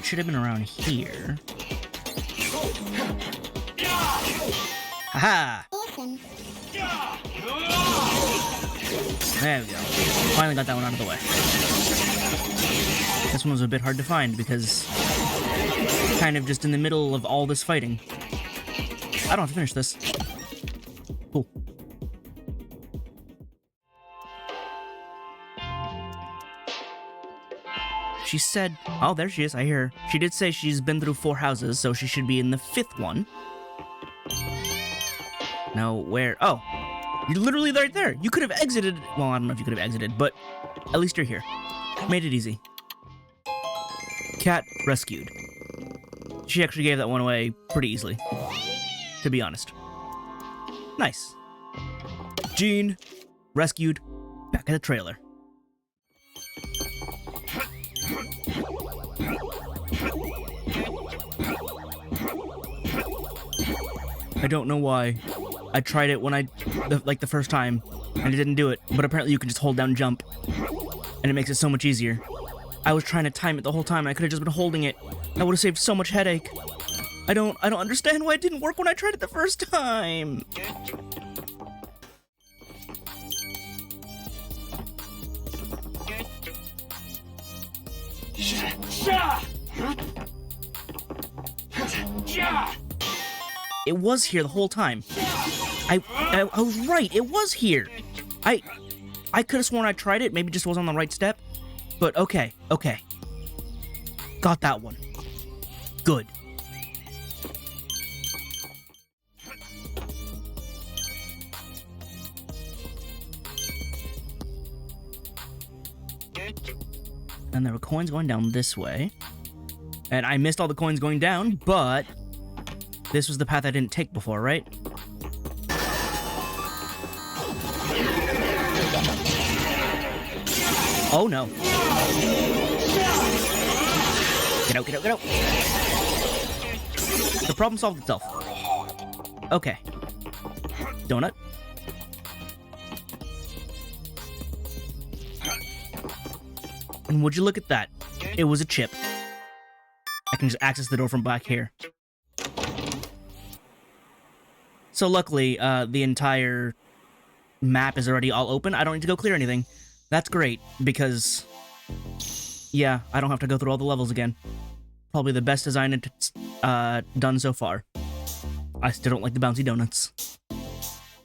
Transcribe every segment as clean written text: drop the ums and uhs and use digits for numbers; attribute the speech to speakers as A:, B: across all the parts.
A: should have been around here. Haha! There we go. Finally got that one out of the way. This one was a bit hard to find because kind of just in the middle of all this fighting. I don't have to finish this. Cool. She said, oh, there she is, I hear her. She did say she's been through 4 houses, so she should be in the 5th one. Now, where? Oh, you're literally right there. You could have exited. Well, I don't know if you could have exited, but at least you're here. Made it easy. Cat rescued. She actually gave that one away pretty easily, to be honest. Nice. Jean, rescued, back at the trailer. I don't know why. I tried it when the first time, and it didn't do it, but apparently you can just hold down jump, and it makes it so much easier. I was trying to time it the whole time, and I could have just been holding it. That would have saved so much headache. I don't understand why it didn't work when I tried it the first time. It was here the whole time. I was right, it was here. I could have sworn I tried it, maybe just wasn't on the right step. But okay. Got that one. Good. And there were coins going down this way. And I missed all the coins going down, but this was the path I didn't take before, right? Oh no. Get out, get out, get out. The problem solved itself. Okay. Donut. And would you look at that? It was a chip. I can just access the door from back here. So luckily, the entire map is already all open. I don't need to go clear anything. That's great, because, yeah, I don't have to go through all the levels again. Probably the best design it's done so far. I still don't like the bouncy donuts.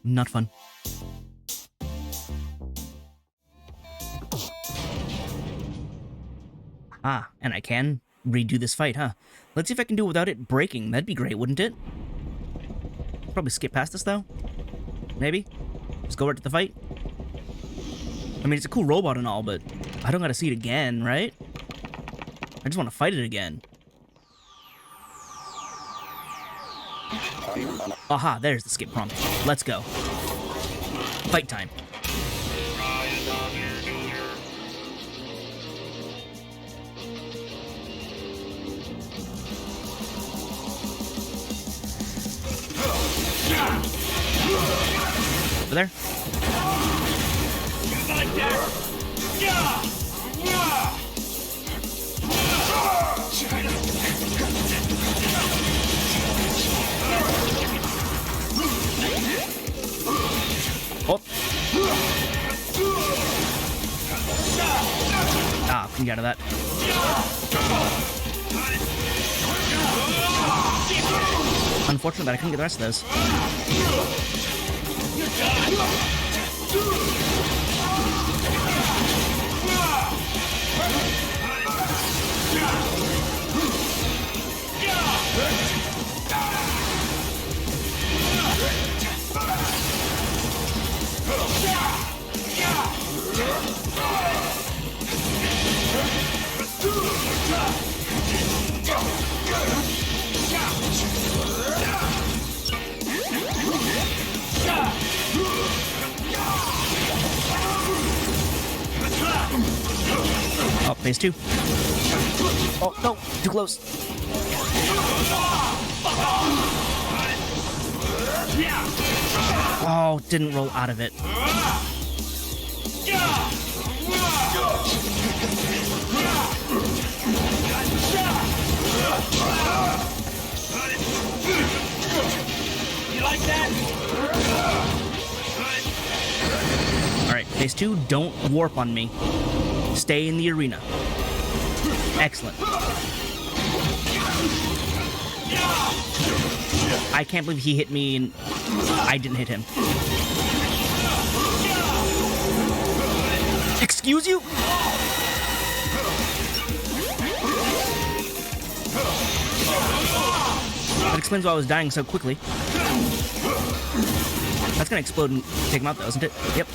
A: Not fun. Ah, and I can redo this fight, huh? Let's see if I can do it without it breaking. That'd be great, wouldn't it? Probably skip past this, though. Maybe? Just go right to the fight? I mean, it's a cool robot and all, but I don't gotta see it again, right? I just want to fight it again. Aha, there's the skip prompt. Let's go. Fight time. Over there. Oh. Ah, couldn't get out of that. Unfortunate that I couldn't get the rest of those. Oh, phase 2. Oh, no, too close. Oh, didn't roll out of it. Alright, phase 2, don't warp on me. Stay in the arena. Excellent. I can't believe he hit me and I didn't hit him. Excuse you? That explains why I was dying so quickly. That's gonna explode and take him out though, isn't it? Yep.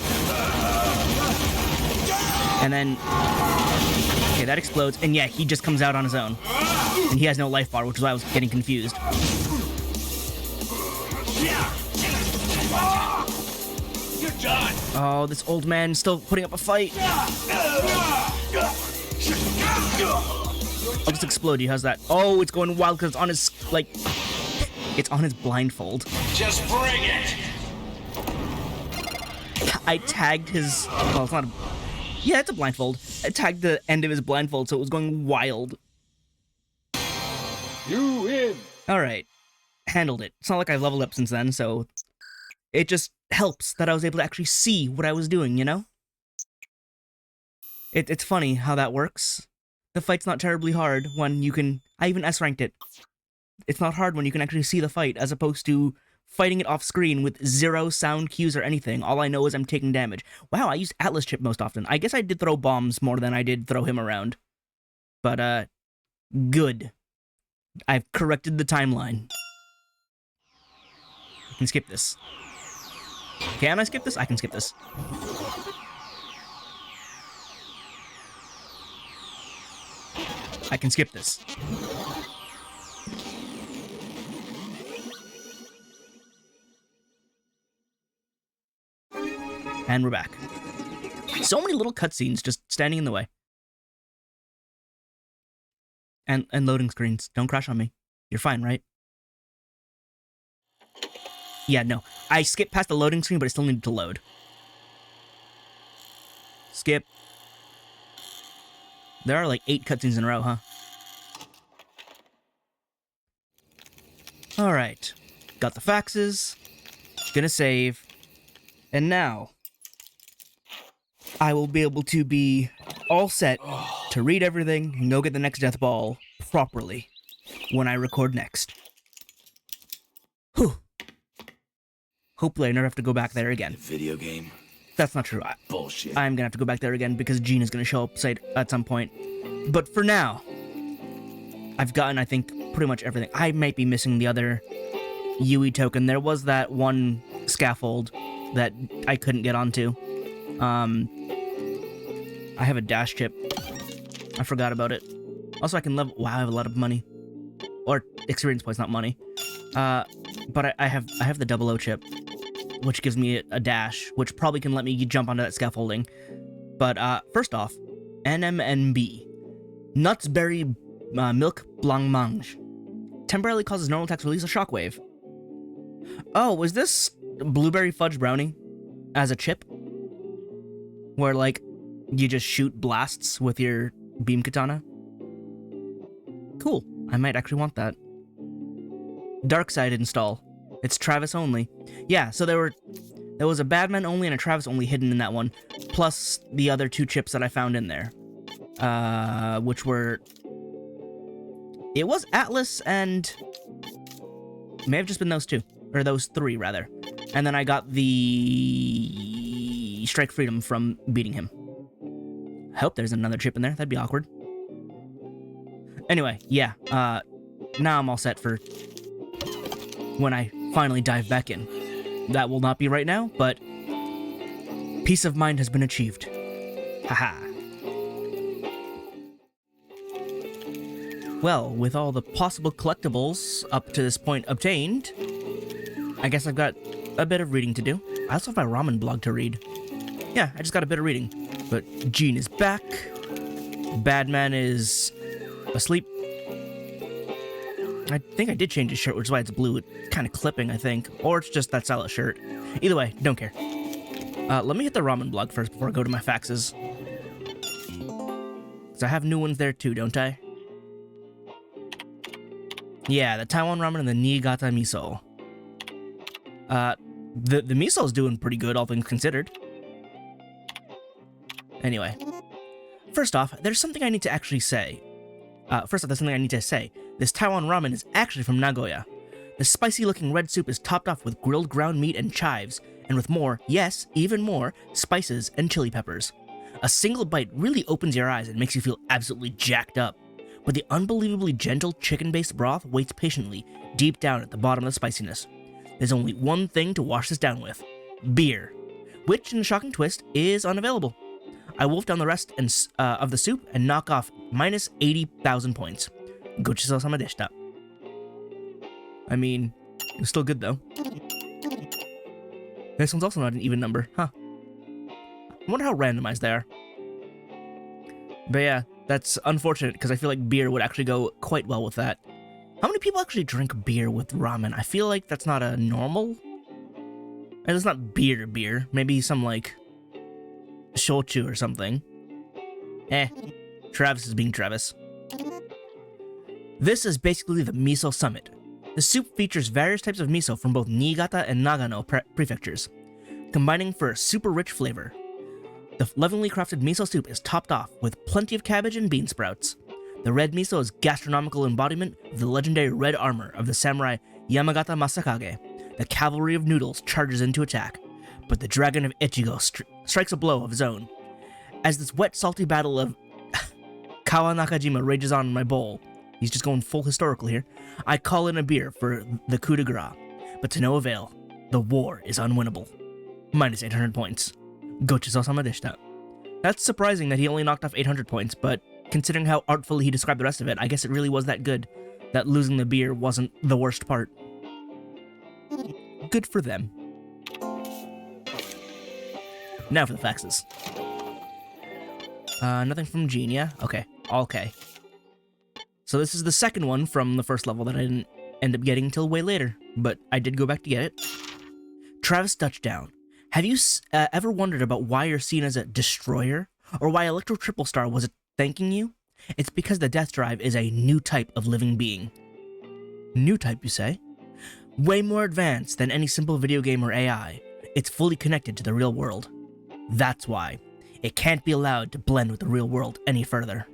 A: And then... okay, that explodes, and yeah, he just comes out on his own. And he has no life bar, which is why I was getting confused.
B: You're done.
A: Oh, this old man still putting up a fight. I'll just explode you, how's that? Oh, it's going wild because it's on his, like... it's on his blindfold.
B: Just bring it.
A: I tagged his... well, it's not a... yeah, it's a blindfold. I tagged the end of his blindfold, so it was going wild.
B: You win.
A: Alright. Handled it. It's not like I've leveled up since then, so... it just helps that I was able to actually see what I was doing, you know? It's funny how that works. The fight's not terribly hard when you can... I even S-ranked it. It's not hard when you can actually see the fight, as opposed to fighting it off screen with 0 sound cues or anything. All I know is I'm taking damage. Wow, I use Atlas chip most often. I guess I did throw bombs more than I did throw him around. But, good. I've corrected the timeline. I can skip this. Can I skip this? I can skip this. I can skip this. And we're back. So many little cutscenes just standing in the way. And loading screens. Don't crash on me. You're fine, right? Yeah, no. I skipped past the loading screen, but I still needed to load. Skip. There are like 8 cutscenes in a row, huh? Alright. Got the faxes. Gonna save. And now... I will be able to be all set to read everything and go get the next death ball properly when I record next. Whew. Hopefully I never have to go back there again.
B: Video game.
A: That's not true.
B: Bullshit.
A: I'm gonna have to go back there again because Gene is gonna show up at some point. But for now, I've gotten, I think, pretty much everything. I might be missing the other Yui token. There was that one scaffold that I couldn't get onto. I have a dash chip. I forgot about it. Also, I can level... wow, I have a lot of money. Or experience points, not money. But I have the 00 chip, which gives me a dash, which probably can let me jump onto that scaffolding. But, first off, NMNB. Nuts Berry Milk Blancmange. Temporarily causes normal attacks release a shockwave. Oh, was this Blueberry Fudge Brownie as a chip? Where, like, you just shoot blasts with your beam katana? Cool. I might actually want that. Dark Side install. It's Travis only. Yeah, so there was a Badman only and a Travis only hidden in that one, plus the other 2 chips that I found in there. Which were... it was Atlas and... may have just been those 2. Or those 3, rather. And then I got the... Strike Freedom from beating him. I hope there's another chip in there. That'd be awkward. Anyway, yeah. Now I'm all set for... when I finally dive back in. That will not be right now, but... peace of mind has been achieved. Haha. Well, with all the possible collectibles up to this point obtained, I guess I've got a bit of reading to do. I also have my ramen blog to read. Yeah, I just got a bit of reading. But Gene is back. Badman is asleep. I think I did change his shirt, which is why it's blue. It's kind of clipping, I think. Or it's just that style shirt. Either way, don't care. Let me hit the ramen blog first before I go to my faxes. Because I have new ones there too, don't I? Yeah, the Taiwan ramen and the Niigata miso. The miso's doing pretty good, all things considered. Anyway. First off, there's something I need to actually say. This Taiwan ramen is actually from Nagoya. The spicy-looking red soup is topped off with grilled ground meat and chives, and with more, yes, even more, spices and chili peppers. A single bite really opens your eyes and makes you feel absolutely jacked up. But the unbelievably gentle chicken-based broth waits patiently, deep down at the bottom of the spiciness. There's only one thing to wash this down with: beer, which, in a shocking twist, is unavailable. I wolf down the rest of the soup and knock off minus 80,000 points. Gochisousama deshita. I mean, it was still good though. This one's also not an even number, huh? I wonder how randomized they are. But yeah, that's unfortunate because I feel like beer would actually go quite well with that. How many people actually drink beer with ramen? I feel like that's not a normal... And it's not beer. Maybe some like... shochu or something. Travis is being Travis. This is basically the miso summit. The soup features various types of miso from both Niigata and Nagano prefectures, combining for a super rich flavor. The lovingly crafted miso soup is topped off with plenty of cabbage and bean sprouts. The red miso is gastronomical embodiment of the legendary red armor of the samurai Yamagata Masakage. The cavalry of noodles charges into attack, but the dragon of Ichigo strikes a blow of his own. As this wet, salty battle of Kawa Nakajima rages on in my bowl, he's just going full historical here, I call in a beer for the coup de grace, but to no avail. The war is unwinnable. Minus 800 points. Gochisousama deshita. That's surprising that he only knocked off 800 points, but considering how artfully he described the rest of it, I guess it really was that good, that losing the beer wasn't the worst part. Good for them. Now for the faxes. Nothing from Gene, yeah? Okay, all K. So this is the second one from the first level that I didn't end up getting until way later, but I did go back to get it. Travis Touchdown. Have you ever wondered about why you're seen as a destroyer? Or why Electro Triple Star was thanking you? It's because the Death Drive is a new type of living being. New type, you say? Way more advanced than any simple video game or AI. It's fully connected to the real world. That's why. It can't be allowed to blend with the real world any further.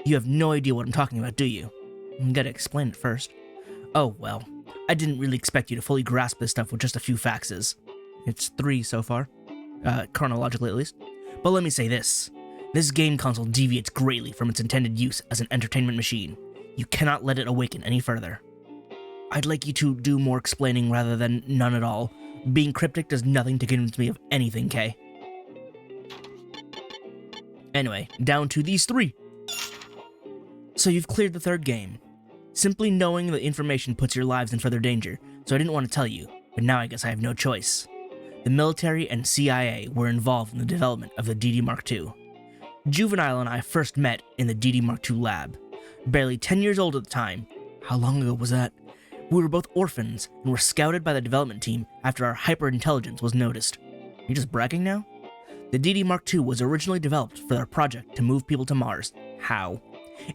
A: You have no idea what I'm talking about, do you? You gotta explain it first. Oh, well. I didn't really expect you to fully grasp this stuff with just a few faxes. It's 3 so far. Chronologically at least. But let me say this. This game console deviates greatly from its intended use as an entertainment machine. You cannot let it awaken any further. I'd like you to do more explaining rather than none at all. Being cryptic does nothing to convince me of anything, Kay. Anyway, down to these 3. So you've cleared the 3rd game. Simply knowing the information puts your lives in further danger, so I didn't want to tell you, but now I guess I have no choice. The military and CIA were involved in the development of the DD Mark II. Juvenile and I first met in the DD Mark II lab. Barely 10 years old at the time. How long ago was that? We were both orphans and were scouted by the development team after our hyper-intelligence was noticed. You just bragging now? The DD Mark II was originally developed for our project to move people to Mars. How?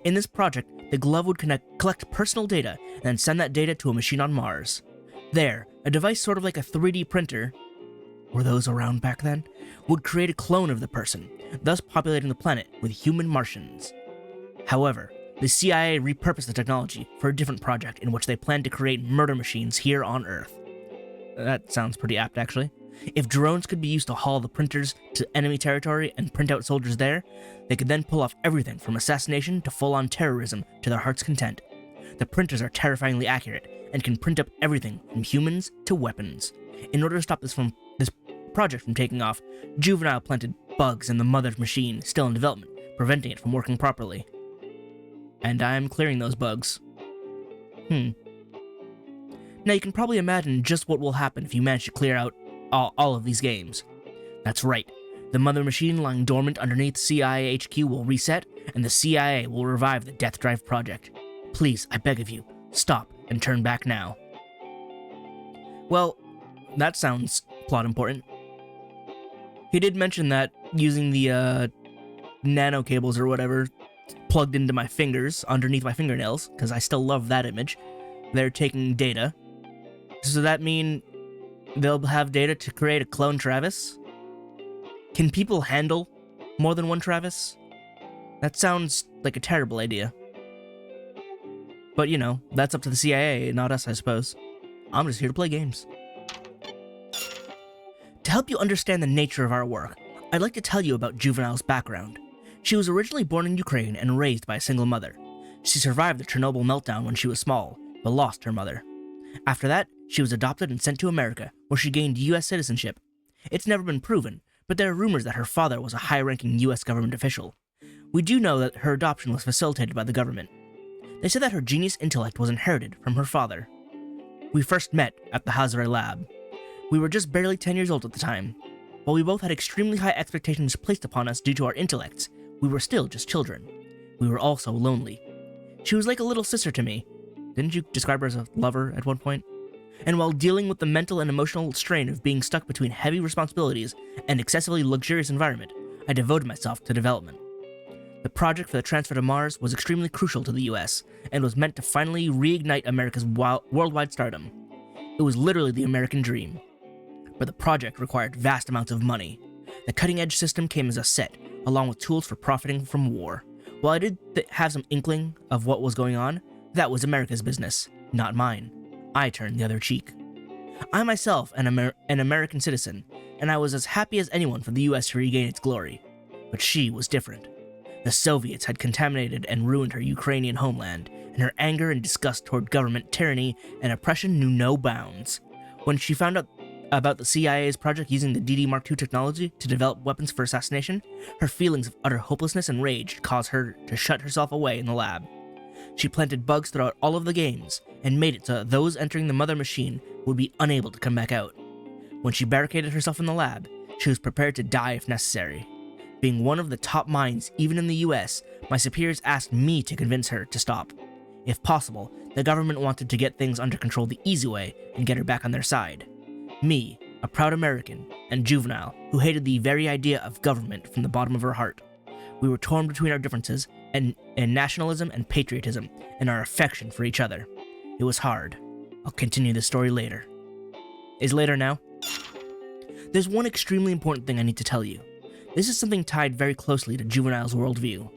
A: In this project, the glove would collect personal data and then send that data to a machine on Mars. There, a device sort of like a 3D printer, were those around back then, would create a clone of the person, thus populating the planet with human Martians. However, the CIA repurposed the technology for a different project in which they planned to create murder machines here on Earth. That sounds pretty apt, actually. If drones could be used to haul the printers to enemy territory and print out soldiers there, they could then pull off everything from assassination to full-on terrorism to their heart's content. The printers are terrifyingly accurate and can print up everything from humans to weapons. In order to stop this project from taking off, Juvenile planted bugs in the mother machine still in development, preventing it from working properly. And I'm clearing those bugs. Now you can probably imagine just what will happen if you manage to clear out all of these games. That's right. The mother machine lying dormant underneath CIA HQ will reset, and the CIA will revive the Death Drive project. Please, I beg of you, stop and turn back now. Well, that sounds plot important. He did mention that using the nano cables or whatever plugged into my fingers, underneath my fingernails, because I still love that image, they're taking data. So does that mean they'll have data to create a clone Travis? Can people handle more than one Travis? That sounds like a terrible idea. But you know, that's up to the CIA, not us, I suppose. I'm just here to play games. To help you understand the nature of our work, I'd like to tell you about Juvenile's background. She was originally born in Ukraine and raised by a single mother. She survived the Chernobyl meltdown when she was small, but lost her mother. After that, she was adopted and sent to America, where she gained U.S. citizenship. It's never been proven, but there are rumors that her father was a high-ranking U.S. government official. We do know that her adoption was facilitated by the government. They said that her genius intellect was inherited from her father. We first met at the Hazare lab. We were just barely 10 years old at the time. While we both had extremely high expectations placed upon us due to our intellects, we were still just children. We were also lonely. She was like a little sister to me. Didn't you describe her as a lover at one point? And while dealing with the mental and emotional strain of being stuck between heavy responsibilities and excessively luxurious environment, I devoted myself to development. The project for the transfer to Mars was extremely crucial to the US, and was meant to finally reignite America's worldwide stardom. It was literally the American dream. But the project required vast amounts of money. The cutting-edge system came as a set, along with tools for profiting from war. While I did have some inkling of what was going on, that was America's business, not mine. I turned the other cheek. I myself am an American citizen, and I was as happy as anyone for the US to regain its glory. But she was different. The Soviets had contaminated and ruined her Ukrainian homeland, and her anger and disgust toward government tyranny and oppression knew no bounds. When she found out about the CIA's project using the DD Mark II technology to develop weapons for assassination, her feelings of utter hopelessness and rage caused her to shut herself away in the lab. She planted bugs throughout all of the games, and made it so that those entering the mother machine would be unable to come back out. When she barricaded herself in the lab, she was prepared to die if necessary. Being one of the top minds even in the US, my superiors asked me to convince her to stop. If possible, the government wanted to get things under control the easy way and get her back on their side. Me, a proud American, and Juvenile, who hated the very idea of government from the bottom of her heart. We were torn between our differences and nationalism and patriotism and our affection for each other. It was hard. I'll continue this story later. Is later now? There's one extremely important thing I need to tell you. This is something tied very closely to Juvenile's worldview.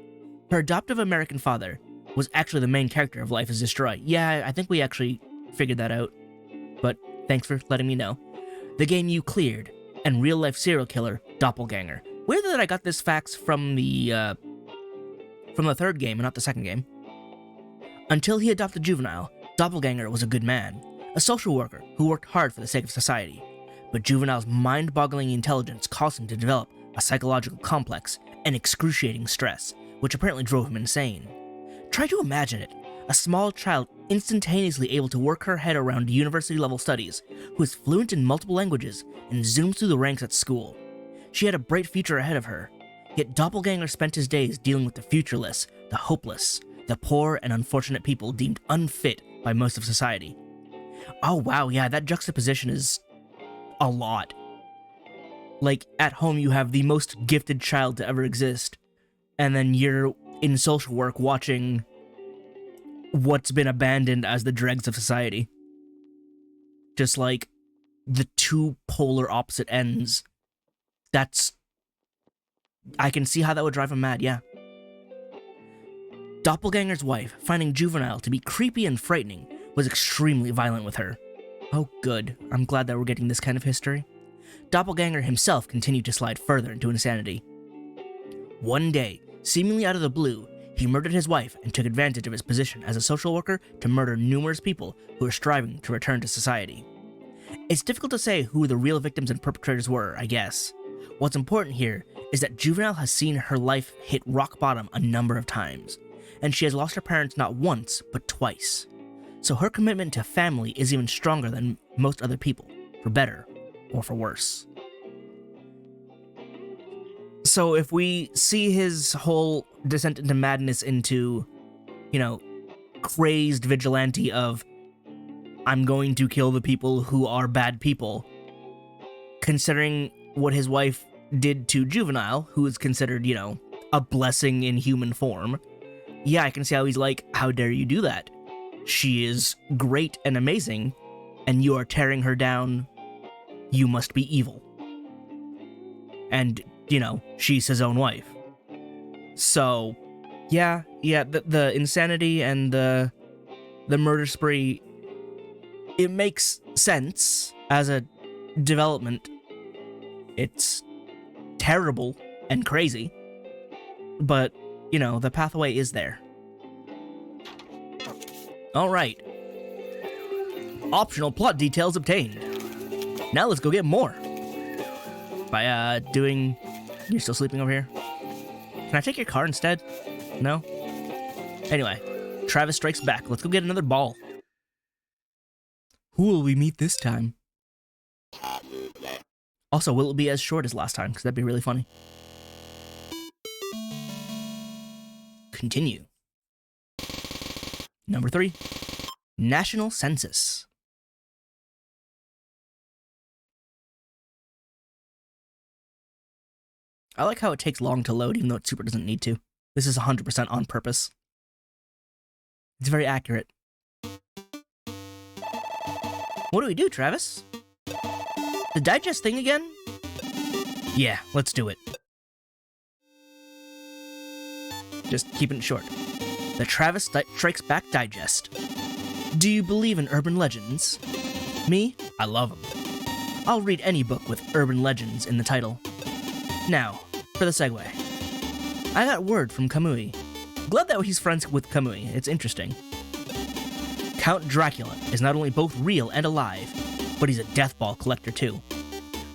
A: Her adoptive American father was actually the main character of Life is Destroyed. Yeah, I think we actually figured that out, but thanks for letting me know. The game you cleared, and real-life serial killer, Doppelganger. Weird that I got this facts from the third game and not the second game. Until he adopted Juvenile, Doppelganger was a good man, a social worker who worked hard for the sake of society. But Juvenile's mind-boggling intelligence caused him to develop a psychological complex and excruciating stress, which apparently drove him insane. Try to imagine it, a small child instantaneously able to work her head around university-level studies, who is fluent in multiple languages and zooms through the ranks at school. She had a bright future ahead of her, yet Doppelganger spent his days dealing with the futureless, the hopeless, the poor and unfortunate people deemed unfit by most of society. Oh wow, yeah, that juxtaposition is a lot. Like, at home you have the most gifted child to ever exist, and then you're in social work watching what's been abandoned as the dregs of society. Just like the two polar opposite ends. I can see how that would drive him mad, yeah. Doppelganger's wife, finding Juvenile to be creepy and frightening, was extremely violent with her. Oh good, I'm glad that we're getting this kind of history. Doppelganger himself continued to slide further into insanity. One day, seemingly out of the blue, he murdered his wife and took advantage of his position as a social worker to murder numerous people who were striving to return to society. It's difficult to say who the real victims and perpetrators were, I guess. What's important here is that Juvenile has seen her life hit rock bottom a number of times, and she has lost her parents not once, but twice. So her commitment to family is even stronger than most other people, for better or for worse. So if we see his whole descent into madness into, crazed vigilante of, I'm going to kill the people who are bad people, considering what his wife did to Juvenile, who is considered, a blessing in human form, yeah, I can see how he's like, how dare you do that? She is great and amazing, and you are tearing her down you must be evil. And, you know, she's his own wife. So, yeah, the insanity and the murder spree, it makes sense as a development. It's terrible and crazy, but, you know, the pathway is there. Alright. Optional plot details obtained. Now let's go get more. By, doing... You're still sleeping over here? Can I take your car instead? No? Anyway, Travis strikes back. Let's go get another ball. Who will we meet this time? Also, will it be as short as last time? Because that'd be really funny. Continue. Number 3. National Census. I like how it takes long to load, even though it super doesn't need to. This is 100% on purpose. It's very accurate. What do we do, Travis? The digest thing again? Yeah, let's do it. Just keeping it short. The Travis Strikes Back Digest. Do you believe in urban legends? Me? I love them. I'll read any book with urban legends in the title. Now, for the segue. I got word from Kamui. Glad that he's friends with Kamui. It's interesting. Count Dracula is not only both real and alive, but he's a death ball collector too.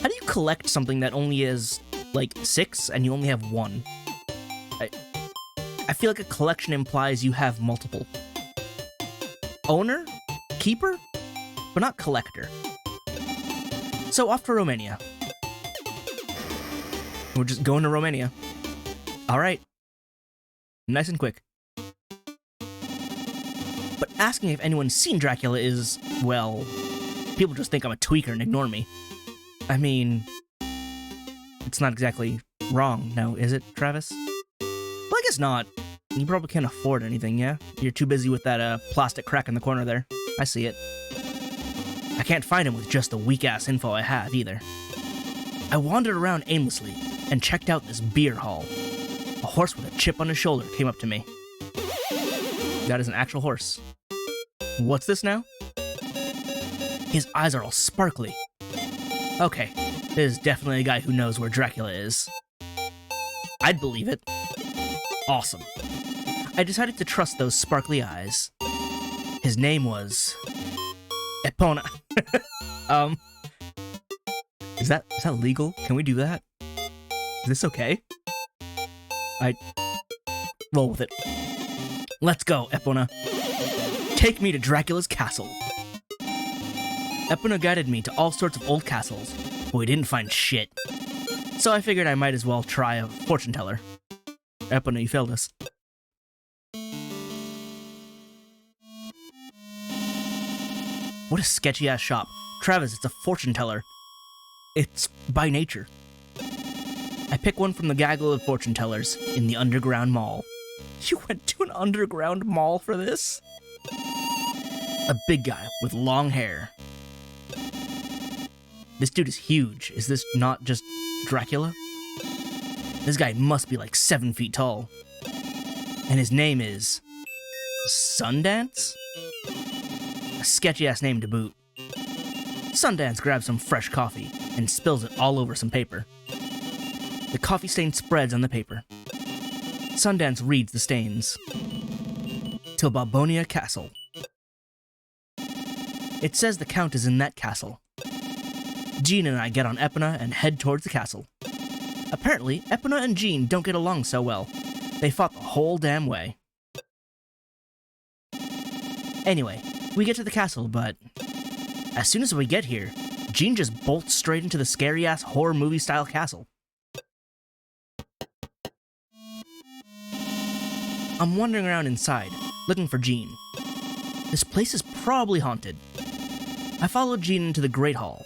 A: How do you collect something that only is, like, 6 and you only have 1? I feel like a collection implies you have multiple. Owner? Keeper? But not collector. So off to Romania. We're just going to Romania. Alright. Nice and quick. But asking if anyone's seen Dracula is, well, people just think I'm a tweaker and ignore me. I mean, it's not exactly wrong, now, is it, Travis? Well, I guess not. You probably can't afford anything, yeah? You're too busy with that plastic crack in the corner there. I see it. I can't find him with just the weak-ass info I have, either. I wandered around aimlessly and checked out this beer hall. A horse with a chip on his shoulder came up to me. That is an actual horse. What's this now? His eyes are all sparkly. Okay, this is definitely a guy who knows where Dracula is. I'd believe it. Awesome. I decided to trust those sparkly eyes. His name was... Epona. Is that legal? Can we do that? Is this okay? Roll with it. Let's go, Epona. Take me to Dracula's castle. Epona guided me to all sorts of old castles, but we didn't find shit. So I figured I might as well try a fortune teller. Epona, you failed us. What a sketchy-ass shop. Travis, it's a fortune teller. It's by nature. I pick one from the gaggle of fortune tellers in the underground mall. You went to an underground mall for this? A big guy with long hair. This dude is huge. Is this not just Dracula? This guy must be like 7 feet tall. And his name is... Sundance? A sketchy-ass name to boot. Sundance grabs some fresh coffee and spills it all over some paper. The coffee stain spreads on the paper. Sundance reads the stains. Till Balbonia Castle. It says the Count is in that castle. Jean and I get on Epona and head towards the castle. Apparently, Epona and Jean don't get along so well. They fought the whole damn way. Anyway, we get to the castle, but... as soon as we get here, Jean just bolts straight into the scary-ass horror movie-style castle. I'm wandering around inside, looking for Jean. This place is probably haunted. I followed Jean into the Great Hall.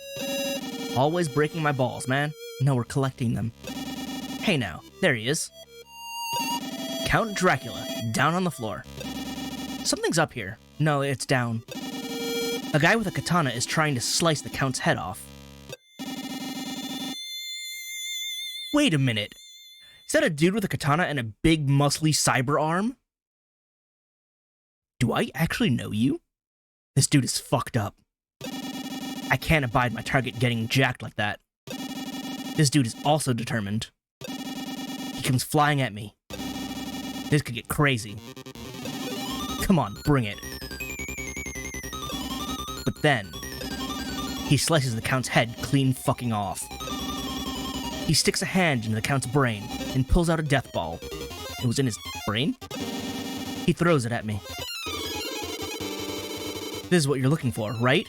A: Always breaking my balls, man. No, we're collecting them. Hey now, there he is. Count Dracula, down on the floor. Something's up here. No, it's down. A guy with a katana is trying to slice the Count's head off. Wait a minute. Is that a dude with a katana and a big muscly cyber arm? Do I actually know you? This dude is fucked up. I can't abide my target getting jacked like that. This dude is also determined. He comes flying at me. This could get crazy. Come on, bring it. But then, he slices the Count's head clean fucking off. He sticks a hand into the Count's brain and pulls out a death ball. It was in his brain? He throws it at me. This is what you're looking for, right?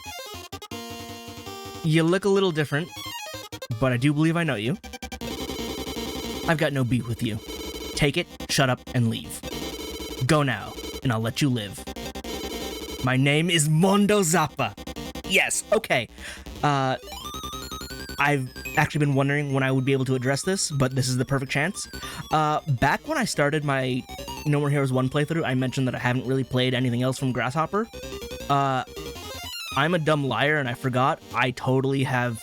A: You look a little different, but I do believe I know you. I've got no beef with you. Take it, shut up, and leave. Go now, and I'll let you live. My name is Mondo Zappa. Yes, okay. I've actually been wondering when I would be able to address this, but this is the perfect chance. Back when I started my No More Heroes 1 playthrough, I mentioned that I haven't really played anything else from Grasshopper. I'm a dumb liar and I forgot. I totally have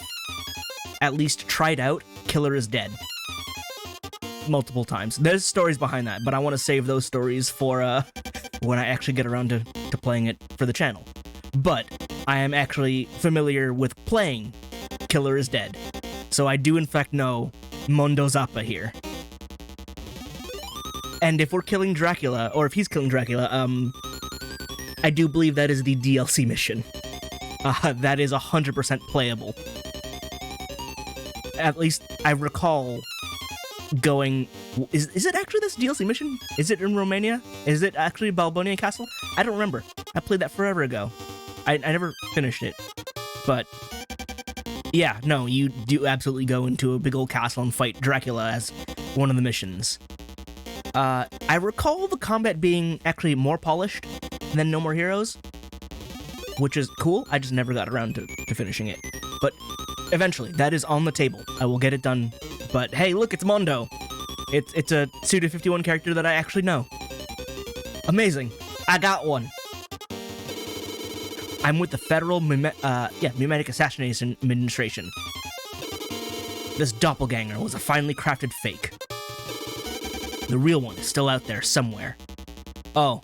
A: at least tried out Killer is Dead multiple times. There's stories behind that, but I want to save those stories for when I actually get around to playing it for the channel. But I am actually familiar with playing Killer is Dead, so I do in fact know Mondo Zappa here. And if we're killing Dracula, or if he's killing Dracula, I do believe that is the DLC mission. That is 100% playable. At least I recall going... Is it actually this DLC mission? Is it in Romania? Is it actually Balbonia Castle? I don't remember. I played that forever ago. I never finished it. But... yeah, no, you do absolutely go into a big old castle and fight Dracula as one of the missions. I recall the combat being actually more polished than No More Heroes, which is cool. I just never got around to finishing it. But eventually, that is on the table. I will get it done. But hey, look, it's Mondo. It's a Suda51 character that I actually know. Amazing. I got one. I'm with the Federal Mimetic Assassination Administration. This doppelganger was a finely crafted fake. The real one is still out there somewhere. Oh,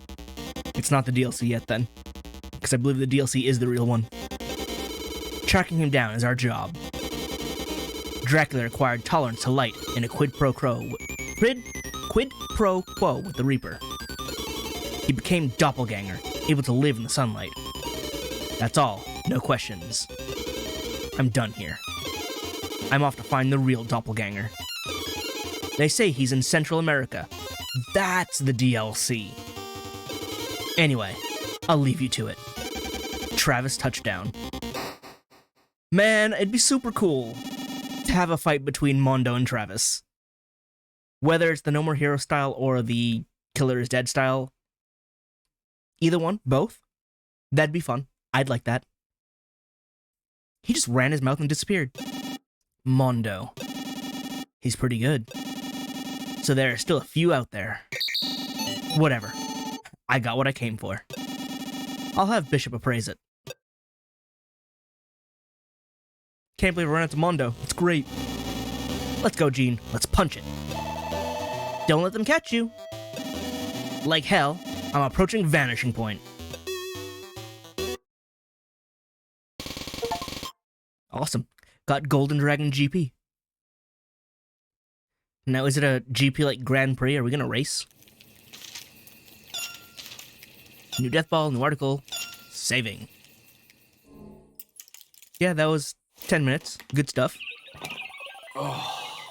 A: it's not the DLC yet then, because I believe the DLC is the real one. Tracking him down is our job. Dracula acquired tolerance to light in a quid pro quo with the Reaper. He became doppelganger, able to live in the sunlight. That's all, no questions. I'm done here. I'm off to find the real doppelganger. They say he's in Central America. That's the DLC. Anyway, I'll leave you to it. Travis touchdown. Man, it'd be super cool to have a fight between Mondo and Travis. Whether it's the No More Hero style or the Killer is Dead style. Either one, both. That'd be fun. I'd like that. He just ran his mouth and disappeared. Mondo. He's pretty good. So there are still a few out there. Whatever. I got what I came for. I'll have Bishop appraise it. Can't believe I ran into Mondo. It's great. Let's go, Gene. Let's punch it. Don't let them catch you. Like hell, I'm approaching vanishing point. Awesome. Got Golden Dragon GP. Now, is it a GP like Grand Prix? Are we gonna race? New death ball, new article. Saving. Yeah, that was 10 minutes. Good stuff.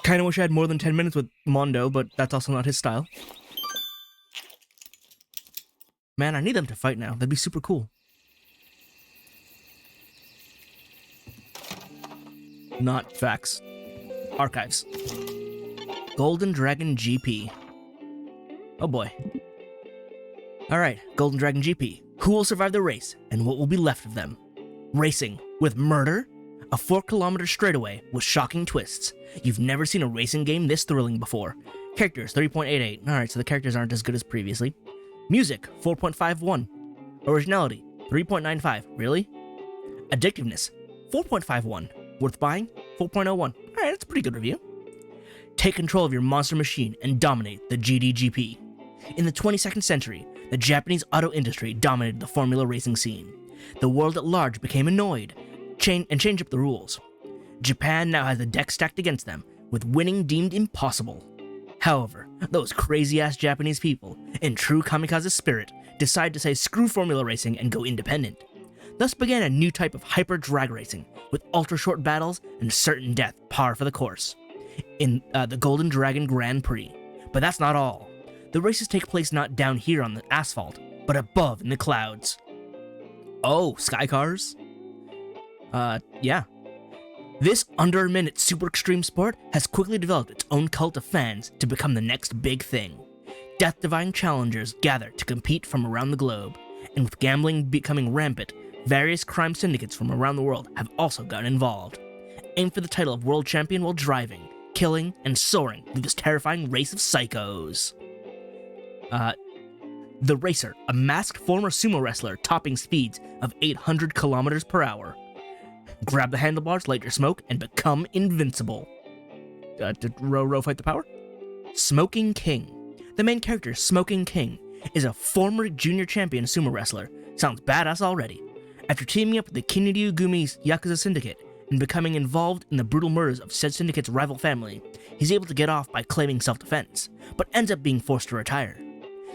A: Kinda wish I had more than 10 minutes with Mondo, but that's also not his style. Man, I need them to fight now. That'd be super cool. Not facts. Archives. Golden Dragon GP. Oh boy. Alright, Golden Dragon GP. Who will survive the race, and what will be left of them? Racing with murder? A 4-kilometer straightaway with shocking twists. You've never seen a racing game this thrilling before. Characters, 3.88. Alright, so the characters aren't as good as previously. Music, 4.51. Originality, 3.95. Really? Addictiveness, 4.51. Worth buying, 4.01. Alright, that's a pretty good review. Take control of your monster machine and dominate the GDGP. In the 22nd century, the Japanese auto industry dominated the formula racing scene. The world at large became annoyed and changed up the rules. Japan now has the deck stacked against them, with winning deemed impossible. However, those crazy-ass Japanese people, in true kamikaze spirit, decide to say screw formula racing and go independent. Thus began a new type of hyper drag racing, with ultra-short battles and certain death par for the course, in the Golden Dragon Grand Prix. But that's not all. The races take place not down here on the asphalt, but above in the clouds. Oh, sky cars? Yeah. This under-a-minute super extreme sport has quickly developed its own cult of fans to become the next big thing. Death-defying challengers gather to compete from around the globe, and with gambling becoming rampant, various crime syndicates from around the world have also gotten involved. Aim for the title of world champion while driving, killing, and soaring through this terrifying race of psychos. The Racer, a masked former sumo wrestler topping speeds of 800 kilometers per hour. Grab the handlebars, light your smoke, and become invincible. Did Ro fight the power? Smoking King. The main character, Smoking King, is a former junior champion sumo wrestler. Sounds badass already. After teaming up with the Kinryu-gumi Yakuza syndicate and becoming involved in the brutal murders of said syndicate's rival family, he's able to get off by claiming self-defense, but ends up being forced to retire.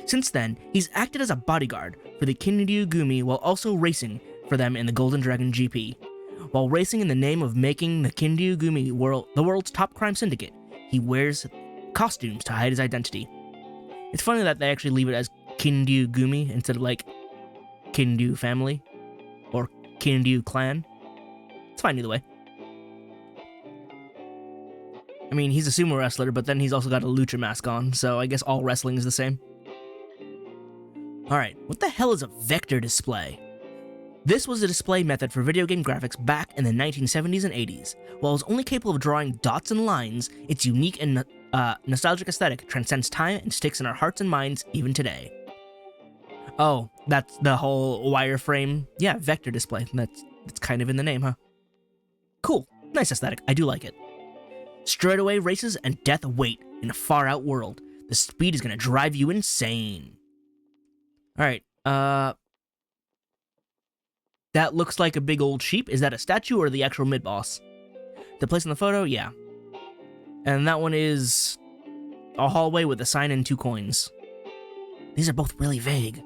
A: Since then, he's acted as a bodyguard for the Kinryu-gumi while also racing for them in the Golden Dragon GP. While racing in the name of making the Kinryu-gumi the world's top crime syndicate, he wears costumes to hide his identity. It's funny that they actually leave it as Kinryu-gumi instead of like Kinryu family or Kinryu clan. It's fine either way. I mean, he's a sumo wrestler, but then he's also got a lucha mask on, so I guess all wrestling is the same. Alright, what the hell is a vector display? This was a display method for video game graphics back in the 1970s and 80s. While it was only capable of drawing dots and lines, its unique and nostalgic aesthetic transcends time and sticks in our hearts and minds even today. Oh, that's the whole wireframe? Yeah, vector display. That's kind of in the name, huh? Cool. Nice aesthetic. I do like it. Straightaway races and death await in a far-out world. The speed is going to drive you insane. Alright, that looks like a big old sheep. Is that a statue or the actual mid-boss? The place in the photo? Yeah. And that one is a hallway with a sign and 2 coins. These are both really vague.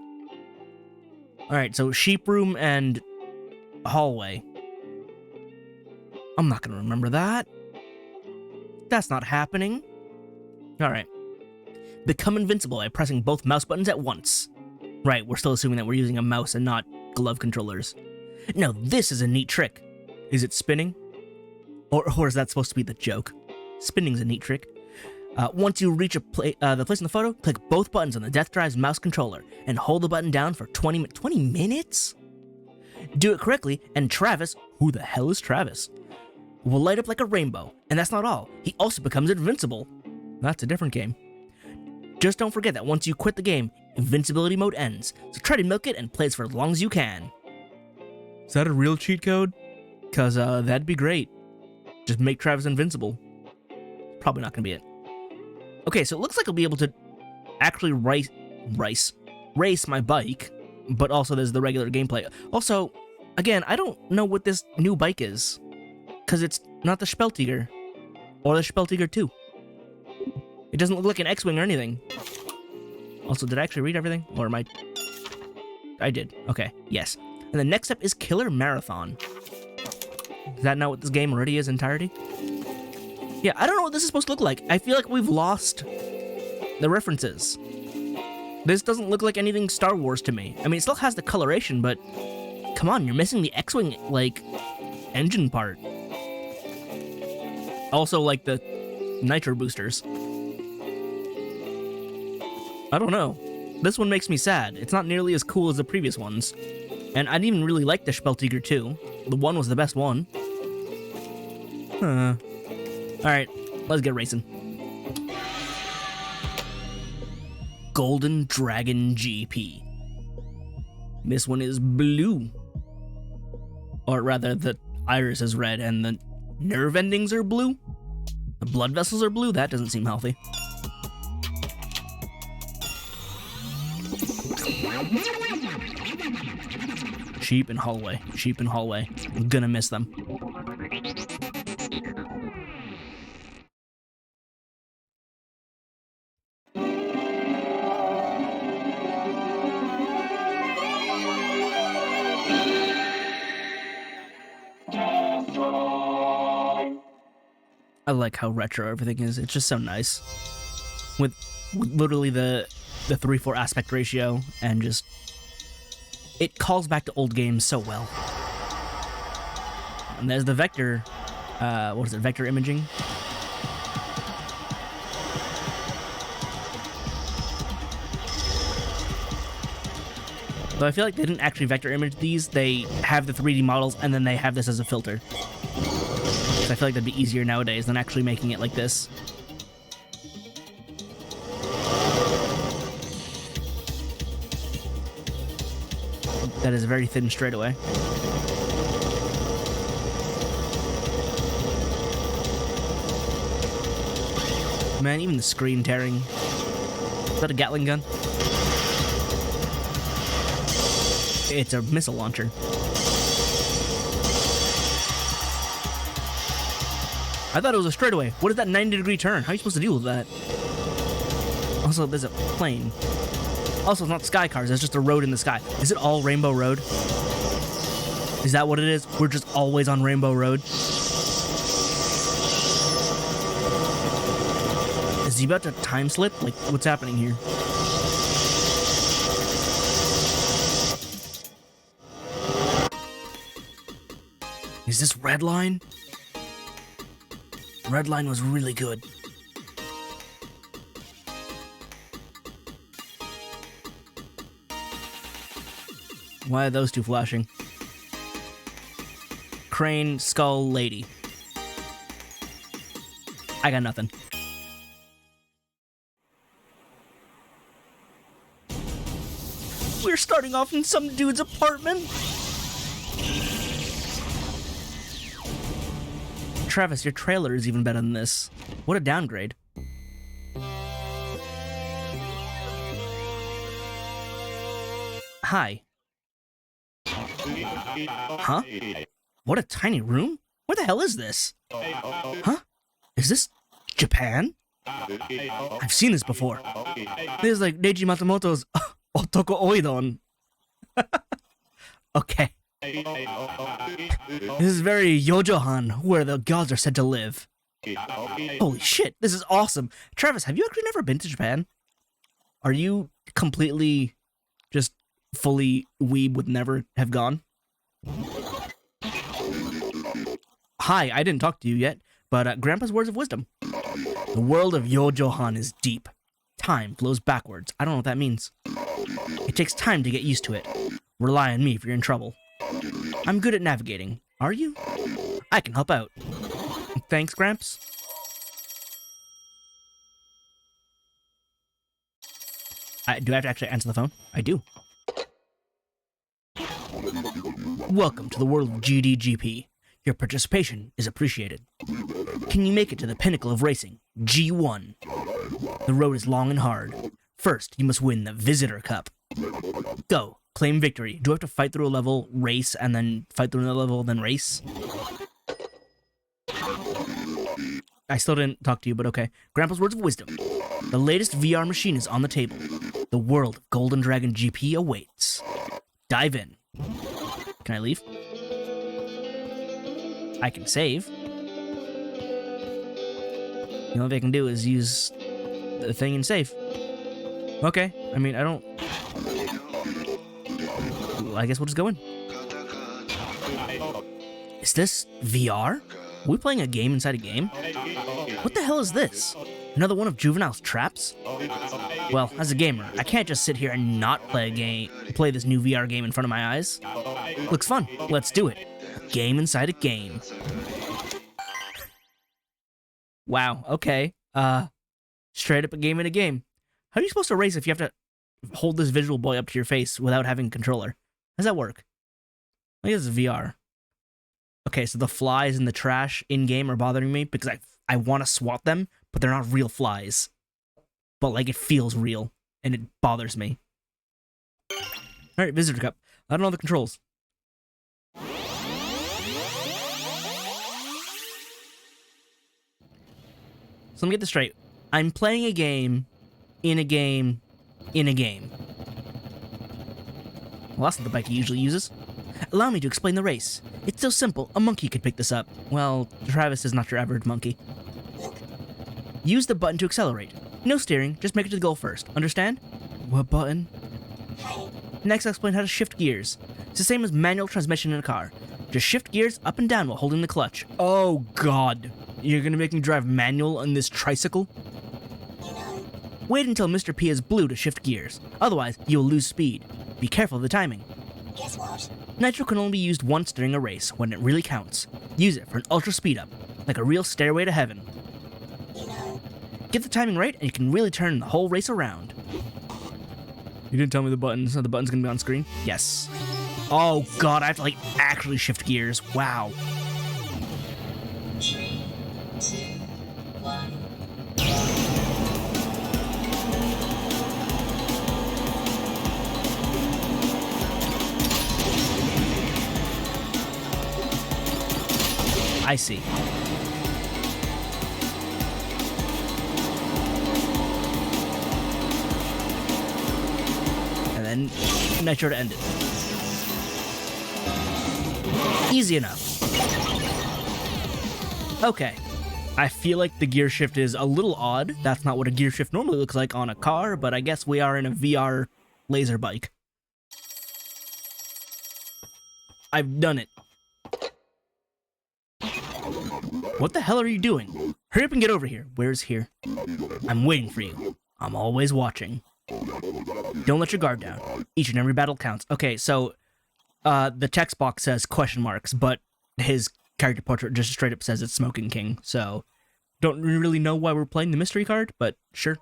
A: Alright, so sheep room and hallway. I'm not gonna remember that. That's not happening. Alright. Become invincible by pressing both mouse buttons at once. Right, we're still assuming that we're using a mouse and not glove controllers. Now, this is a neat trick. Is it spinning? Or is that supposed to be the joke? Spinning's a neat trick. Once you reach the place in the photo, click both buttons on the Death Drive's mouse controller and hold the button down for 20 minutes? Do it correctly, and Travis, who the hell is Travis, will light up like a rainbow. And that's not all. He also becomes invincible. That's a different game. Just don't forget that once you quit the game, invincibility mode ends, so try to milk it and play it for as long as you can. Is that a real cheat code? Cause that'd be great. Just make Travis invincible. Probably not gonna be it. Okay, so it looks like I'll be able to actually race my bike, but also there's the regular gameplay. Also, again, I don't know what this new bike is, cause it's not the Speltiger, or the Speltiger 2. It doesn't look like an X-Wing or anything. Also, did I actually read everything? Or am I... I did. Okay, yes. And the next step is Killer Marathon. Is that not what this game already is entirety? Yeah, I don't know what this is supposed to look like. I feel like we've lost the references. This doesn't look like anything Star Wars to me. I mean, it still has the coloration, but... Come on, you're missing the X-Wing, like, engine part. Also, like, the nitro boosters. I don't know. This one makes me sad. It's not nearly as cool as the previous ones. And I didn't even really like the Speltiger 2. The 1 was the best one. Alright, let's get racing. Golden Dragon GP. This one is blue. Or rather, the iris is red and the nerve endings are blue. The blood vessels are blue? That doesn't seem healthy. Sheep in hallway. Sheep in hallway. I'm gonna miss them. I like how retro everything is. It's just so nice. With literally the 3:4 aspect ratio, and just it calls back to old games so well. And there's the vector, what is it, vector imaging? Though I feel like they didn't actually vector image these, they have the 3D models and then they have this as a filter. So I feel like that'd be easier nowadays than actually making it like this. That is a very thin straightaway. Man, even the screen tearing. Is that a Gatling gun? It's a missile launcher. I thought it was a straightaway. What is that 90-degree turn? How are you supposed to deal with that? Also, there's a plane. Also, it's not sky cars. It's just a road in the sky. Is it all Rainbow Road? Is that what it is? We're just always on Rainbow Road? Is he about to time slip? Like, what's happening here? Is this Redline? Redline was really good. Why are those two flashing? Crane, skull, lady. I got nothing. We're starting off in some dude's apartment. Travis, your trailer is even better than this. What a downgrade. Hi. Huh? What a tiny room? Where the hell is this? Huh? Is this Japan? I've seen this before. This is like Neji Matsumoto's Otoko Oidon. Okay. This is very Yojohan, where the gods are said to live. Holy shit, this is awesome. Travis, have you actually never been to Japan? Are you completely just fully weeb would never have gone? Hi, I didn't talk to you yet, but Grandpa's words of wisdom. The world of Yojohan is deep. Time flows backwards. I don't know what that means. It takes time to get used to it. Rely on me if you're in trouble. I'm good at navigating. Are you? I can help out. Thanks, Gramps. Do I have to actually answer the phone? I do. Welcome to the world of GDGP. Your participation is appreciated. Can you make it to the pinnacle of racing? G1. The road is long and hard. First, you must win the Visitor Cup. Go. Claim victory. Do I have to fight through a level, race, and then fight through another level, then race? I still didn't talk to you, but okay. Grandpa's words of wisdom. The latest VR machine is on the table. The world of Golden Dragon GP awaits. Dive in. Can I leave? I can save. The only thing I can do is use the thing and save. Okay. I mean, I don't... I guess we'll just go in. Is this VR? Are we playing a game inside a game? What the hell is this? Another one of Juvenile's traps? Well, as a gamer, I can't just sit here and not play this new VR game in front of my eyes. Looks fun. Let's do it. A game inside a game. Wow, okay. Straight up a game in a game. How are you supposed to race if you have to hold this visual boy up to your face without having a controller? How does that work? I guess it's VR. Okay, so the flies in the trash in-game are bothering me because I want to swat them, but they're not real flies. But, like, it feels real, and it bothers me. Alright, Visitor Cup. I don't know the controls. So let me get this straight. I'm playing a game, in a game, in a game. Well, that's not the bike he usually uses. Allow me to explain the race. It's so simple, a monkey could pick this up. Well, Travis is not your average monkey. Use the button to accelerate. No steering, just make it to the goal first. Understand? What button? Next, I'll explain how to shift gears. It's the same as manual transmission in a car. Just shift gears up and down while holding the clutch. Oh god. You're gonna make me drive manual on this tricycle? Wait until Mr. P is blue to shift gears. Otherwise, you'll lose speed. Be careful of the timing. Guess what? Nitro can only be used once during a race, when it really counts. Use it for an ultra speed up, like a real stairway to heaven. Get the timing right, and you can really turn the whole race around. You didn't tell me the buttons. So the button's gonna be on screen? Yes. Oh god, I have to like actually shift gears. Wow.
C: 3, 2, 1.
A: I see. And then Nitro to end it. Easy enough. Okay. I feel like the gear shift is a little odd. That's not what a gear shift normally looks like on a car, but I guess we are in a VR laser bike. I've done it. What the hell are you doing? Hurry up and get over here. Where's here? I'm waiting for you. I'm always watching. Don't let your guard down. Each and every battle counts. Okay, so the text box says question marks, but his character portrait just straight up says it's Smoking King, so don't really know why we're playing the mystery card, but sure.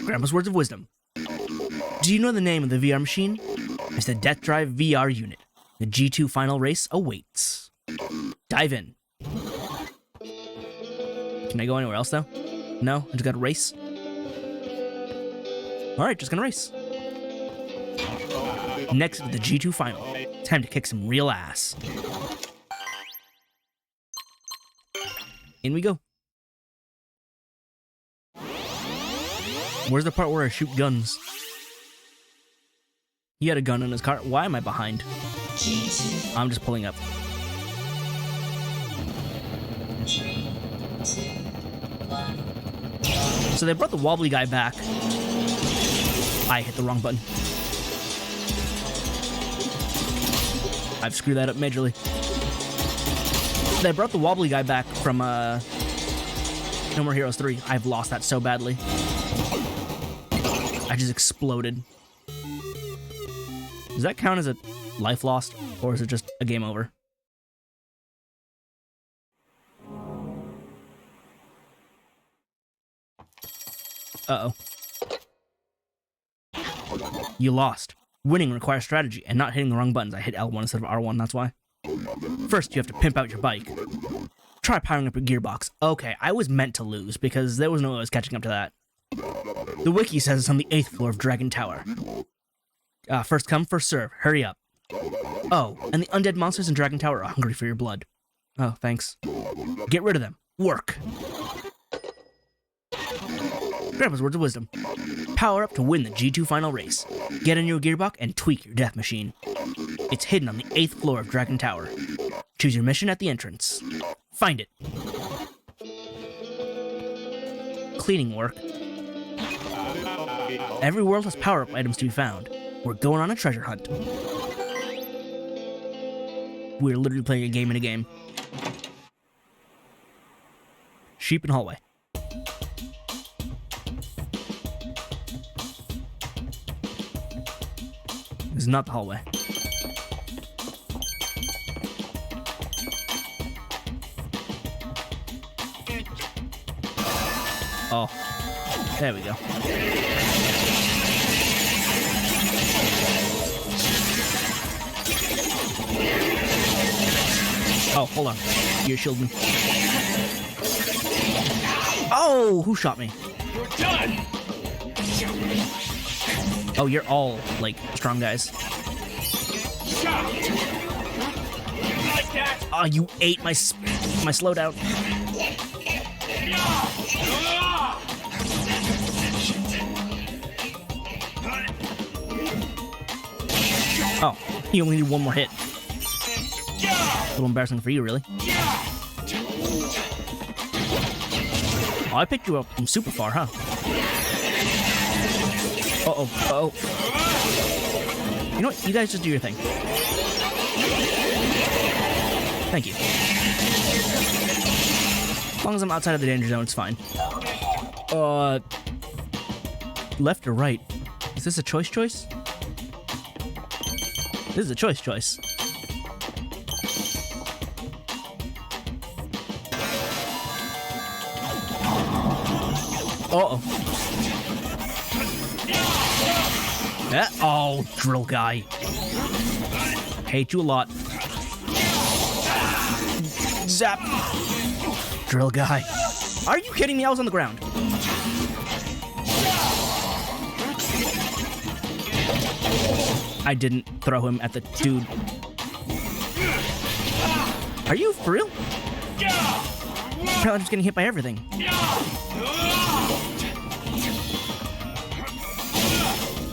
A: Grandpa's words of wisdom. Do you know the name of the VR machine? It's the Death Drive VR unit. The G2 final race awaits. Dive in. Can I go anywhere else, though? No? I just gotta race? Alright, just gonna race. Next to the G2 final. Time to kick some real ass. In we go. Where's the part where I shoot guns? He had a gun in his car. Why am I behind? I'm just pulling up.
C: 3, 2, 1.
A: So they brought the wobbly guy back. I hit the wrong button. I've screwed that up majorly. They brought the wobbly guy back from No More Heroes 3. I've lost that so badly. I just exploded. Does that count as a life lost, or is it just a game over? Uh-oh. You lost. Winning requires strategy and not hitting the wrong buttons. I hit L1 instead of R1, that's why. First, you have to pimp out your bike. Try powering up your gearbox. Okay, I was meant to lose, because there was no way I was catching up to that. The wiki says it's on the 8th floor of Dragon Tower. First come, first serve. Hurry up. Oh, and the undead monsters in Dragon Tower are hungry for your blood. Oh, thanks. Get rid of them. Work. Grandpa's words of wisdom. Power up to win the G2 final race. Get in your gearbox and tweak your death machine. It's hidden on the 8th floor of Dragon Tower. Choose your mission at the entrance. Find it. Cleaning work. Every world has power-up items to be found. We're going on a treasure hunt. We're literally playing a game in a game. Sheep in hallway. This is not the hallway. Oh, there we go. Oh, hold on. You're shielding me. Oh, who shot me?
B: You're done.
A: Oh, you're all, like, strong guys.
B: Shot. You like that?
A: Oh, you ate my slowdown. Oh, you only need one more hit. A little embarrassing for you, really. Oh, I picked you up from super far, huh? Uh-oh, uh-oh. You know what? You guys just do your thing. Thank you. As long as I'm outside of the danger zone, it's fine. Left or right? Is this a choice? This is a choice. Uh-oh. Yeah. Oh, drill guy. Hate you a lot. Zap. Drill guy. Are you kidding me? I was on the ground. I didn't throw him at the dude. Are you for real? Apparently I'm just getting hit by everything.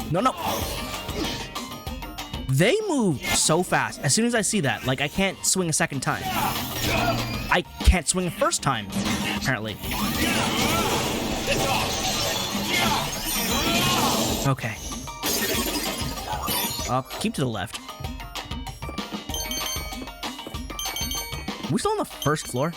A: No. They move so fast. As soon as I see that, like, I can't swing a second time. I can't swing a first time, apparently. Okay. I'll keep to the left. Are we still on the first floor?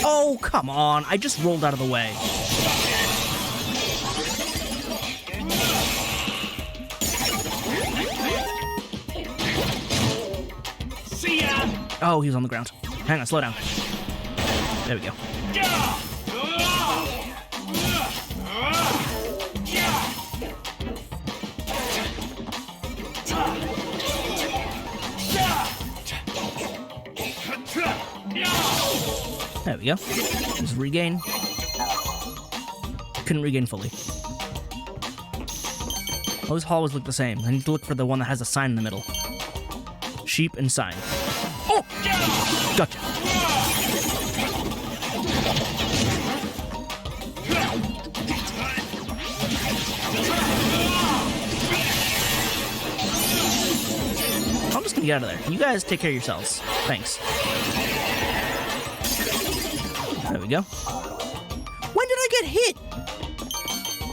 A: Oh, come on. I just rolled out of the way.
B: See ya.
A: Oh, he was on the ground. Hang on, slow down. There we go. There we go. Just regain. Couldn't regain fully. Those hallways look the same. I need to look for the one that has a sign in the middle. Sheep and sign. Oh! Gotcha. I'm just gonna get out of there. You guys take care of yourselves. Thanks. There we go. When did I get hit?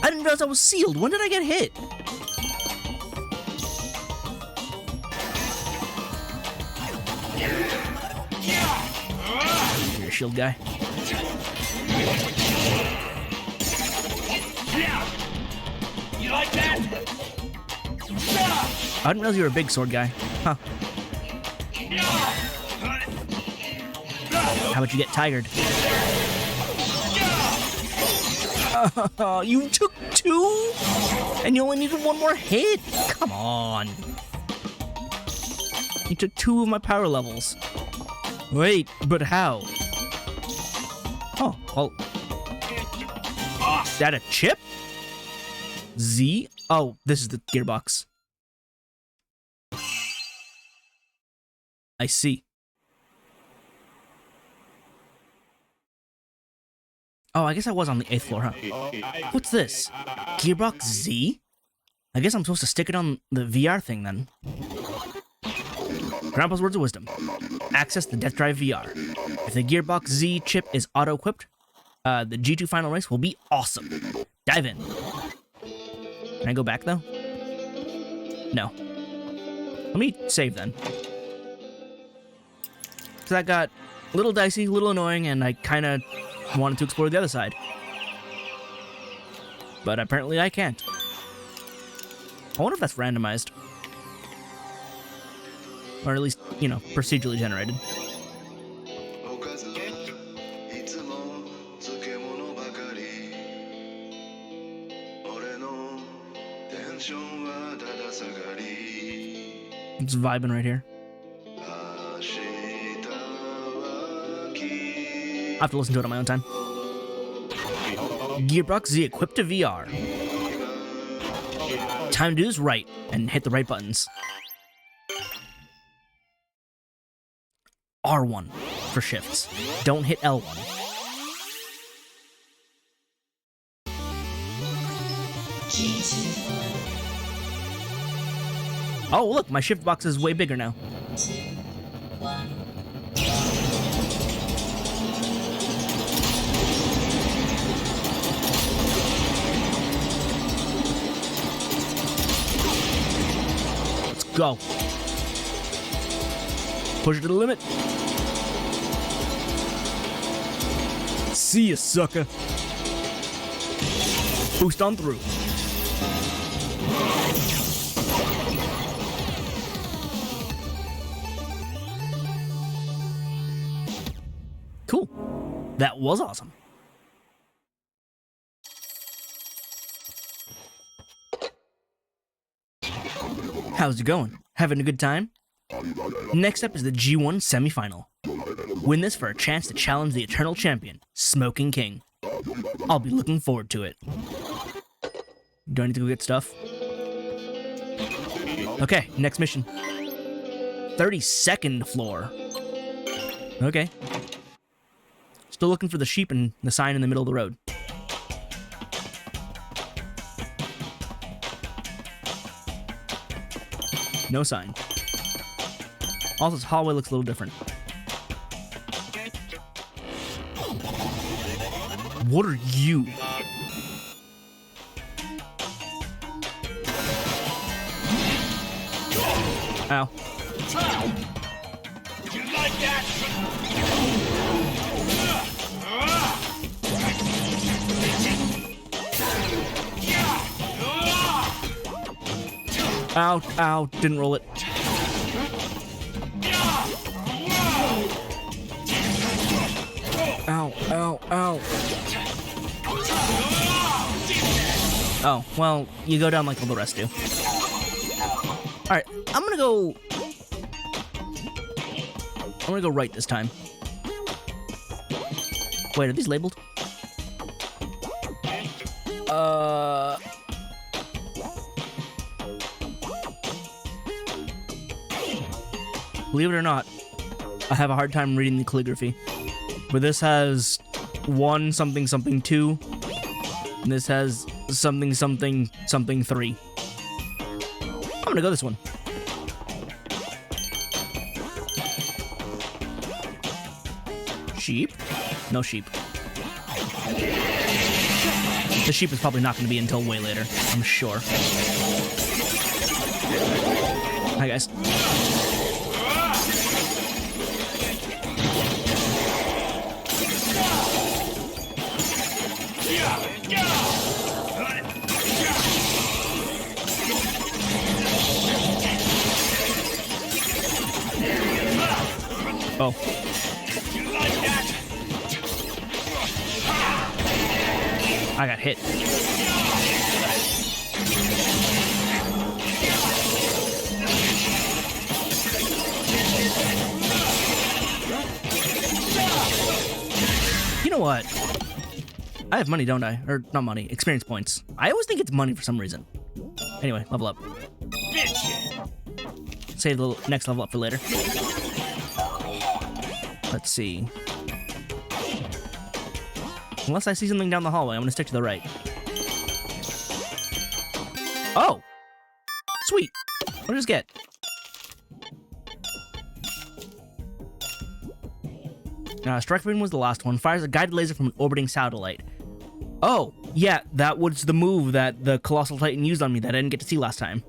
A: I didn't realize I was sealed. When did I get hit? You're a shield guy.
B: You like that?
A: I didn't realize you were a big sword guy. Huh. How about you get tired? You took 2? And you only needed 1 more hit? Come on. You took 2 of my power levels. Wait, but how? Oh, well. Is that a chip? Z? Oh, this is the gearbox. I see. Oh, I guess I was on the 8th floor, huh? What's this? Gearbox Z? I guess I'm supposed to stick it on the VR thing, then. Grandpa's words of wisdom. Access the Death Drive VR. If the Gearbox Z chip is auto-equipped, the G2 final race will be awesome. Dive in. Can I go back, though? No. Let me save, then. Because that got a little dicey, a little annoying, and I kind of wanted to explore the other side. But apparently I can't. I wonder if that's randomized. Or at least, you know, procedurally generated.
D: いつも漬物ばかり俺のテンションはだだ下がり
A: It's vibing right here.
D: 明日はき
A: I have to listen to it on my own time. Gearbox Z equipped to VR. Time to do this right and hit the right buttons. R1 for shifts. Don't hit L1. Oh, look, my shift box is way bigger now.
C: 2, 1.
A: Let's go. Push it to the limit. See ya, sucker. Boost on through. Cool. That was awesome. How's it going? Having a good time? Next up is the G1 semifinal. Win this for a chance to challenge the eternal champion, Smoking King. I'll be looking forward to it. Do I need to go get stuff? Okay, next mission. 32nd floor. Okay. Still looking for the sheep and the sign in the middle of the road. No sign. Also, this hallway looks a little different. What are you? Ow.
B: You like that?
A: Ow, ow, didn't roll it. Ow, ow, ow. Oh, well, you go down like all the rest do. Alright, I'm gonna go right this time. Wait, are these labeled? Believe it or not, I have a hard time reading the calligraphy. But this has 1 something something 2, and this has something something something 3. I'm gonna go this one. Sheep? No sheep. The sheep is probably not gonna be until way later, I'm sure. Hi guys. Oh.
B: You like that?
A: I got hit. You know what? I have money, don't I? Or not money, experience points. I always think it's money for some reason. Anyway, level up.
B: Bitchin'.
A: Save the next level up for later. Let's see. Unless I see something down the hallway, I'm gonna stick to the right. Oh! Sweet! What did I just get? Strike Beam was the last one. Fires a guided laser from an orbiting satellite. Oh, yeah, that was the move that the Colossal Titan used on me that I didn't get to see last time.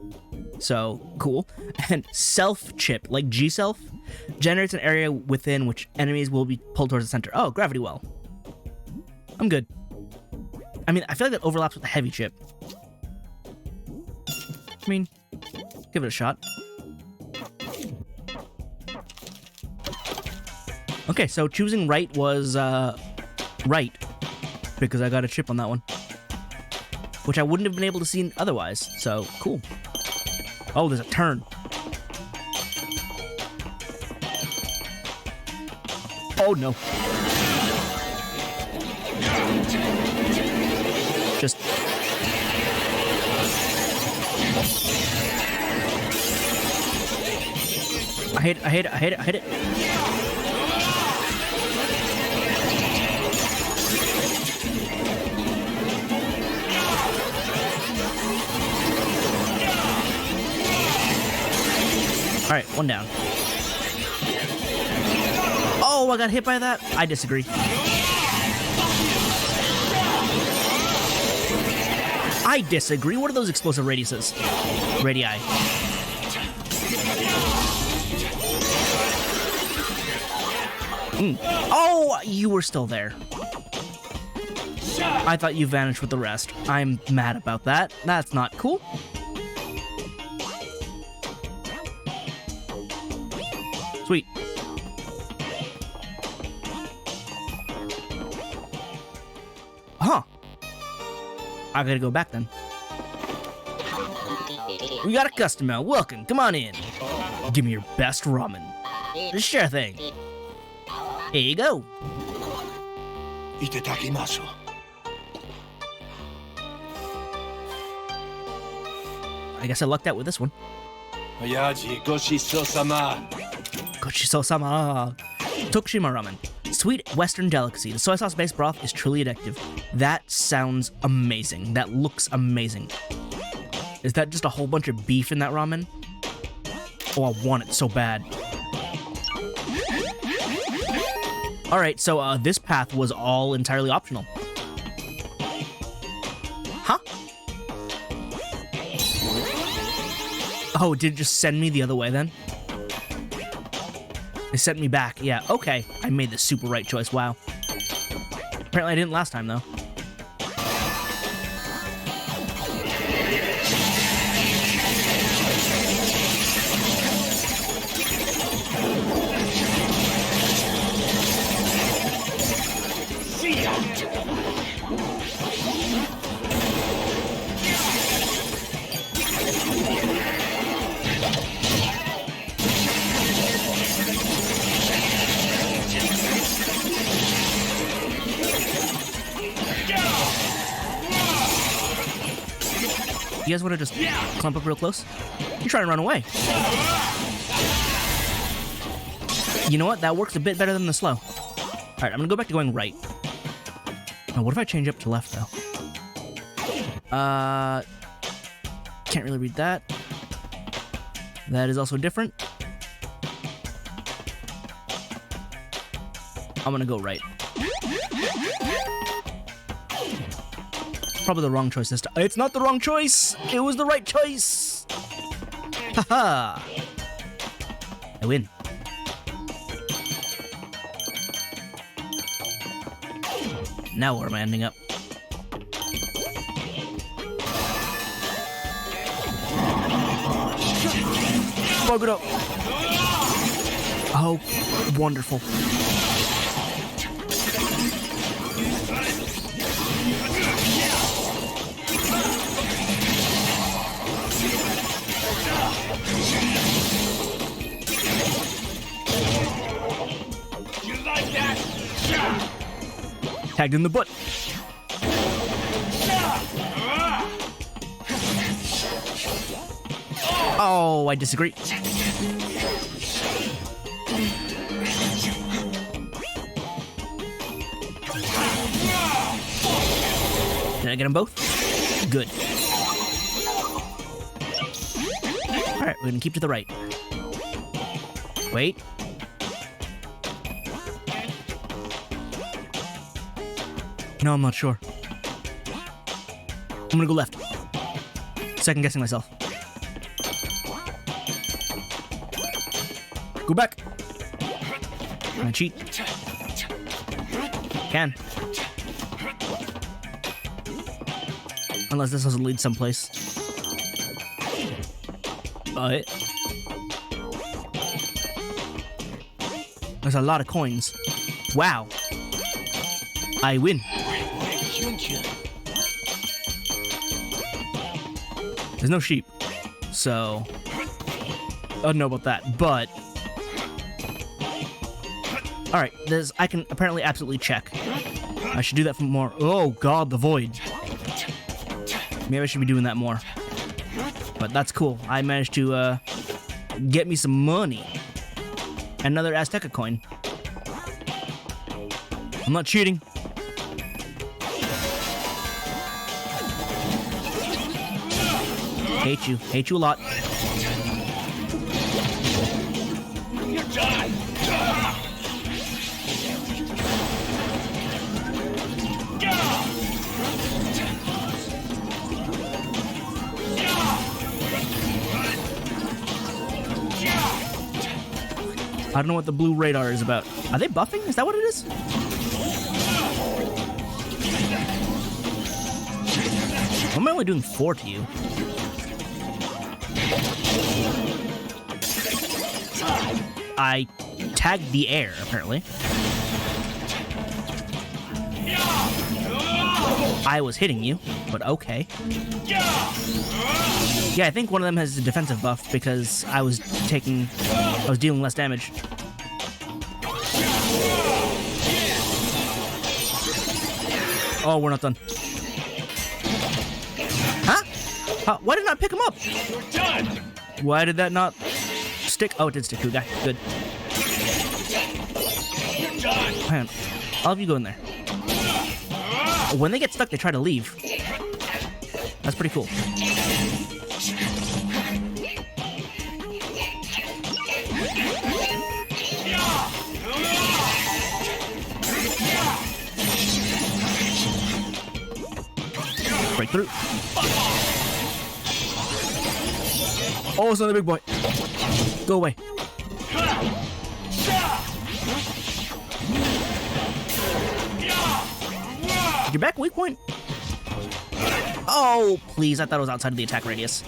A: So, cool. And Self Chip, like G-Self, generates an area within which enemies will be pulled towards the center. Oh, Gravity Well. I'm good. I mean, I feel like that overlaps with the Heavy Chip. I mean, give it a shot. Okay, so choosing right was right because I got a chip on that one, which I wouldn't have been able to see otherwise. So cool. Oh, there's a turn. Oh no. Just I hit it. Alright, one down. Oh, I got hit by that? I disagree. I disagree. What are those explosive radiuses? Radii. Oh, you were still there. I thought you vanished with the rest. I'm mad about that. That's not cool. Sweet. Huh. I gotta go back then. We got a customer. Welcome. Come on in. Give me your best ramen. Sure thing. Here you go.
B: Itadakimasu.
A: I guess I lucked out with this one.
B: Oyaji, goshiso-sama.
A: Goshiso-sama. Tokushima ramen. Sweet Western delicacy. The soy sauce-based broth is truly addictive. That sounds amazing. That looks amazing. Is that just a whole bunch of beef in that ramen? Oh, I want it so bad. Alright, so this path was all entirely optional. Huh? Oh, did it just send me the other way then? It sent me back. Yeah, okay. I made the super right choice. Wow. Apparently I didn't last time, though. You guys want to just clump up real close? You're trying to run away. You know what? That works a bit better than the slow. Alright, I'm gonna go back to going right. Oh, what if I change up to left, though? Can't really read that. That is also different. I'm gonna go right. Probably the wrong choice this time. It's not the wrong choice! It was the right choice! Haha! I win. Now where am I ending up? Bug it up! Oh, wonderful.
B: You like that?
A: Tagged in the butt. Oh, I disagree. Did I get them both? Good. Alright, we're gonna keep to the right. Wait. No, I'm not sure. I'm gonna go left. Second guessing myself. Go back. Can I cheat? Can. Unless this doesn't lead someplace. There's a lot of coins. Wow. I win. There's no sheep, so I don't know about that, but all right, I can apparently absolutely check. I should do that for more. Oh God, the void. Maybe I should be doing that more, but that's cool. I managed to get me some money. Another Azteca coin. I'm not cheating. Hate you a lot.
B: You're done.
A: I don't know what the blue radar is about. Are they buffing? Is that what it is? Why am I only doing 4 to you? I tagged the air, apparently. I was hitting you, but okay. Yeah, I think one of them has a defensive buff because I was dealing less damage. Oh, we're not done. Huh? Why did I not pick him up?
B: You're done.
A: Why did that not stick? Oh, it did stick. Good guy. Good.
B: You're done.
A: Hang on. I'll have you go in there. When they get stuck, they try to leave. That's pretty cool. Break through. Oh, it's another big boy. Go away. You're back, weak point. Oh, please. I thought it was outside of the attack radius.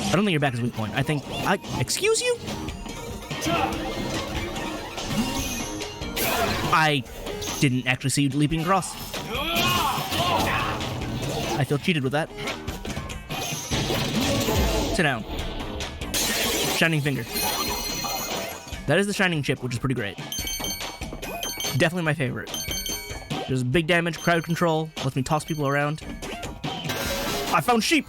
A: I don't think you're back as weak point. I think... excuse you? I didn't actually see you leaping across. I feel cheated with that. Sit down. Shining Finger. That is the Shining Chip, which is pretty great. Definitely my favorite. There's big damage, crowd control, lets me toss people around. I found sheep!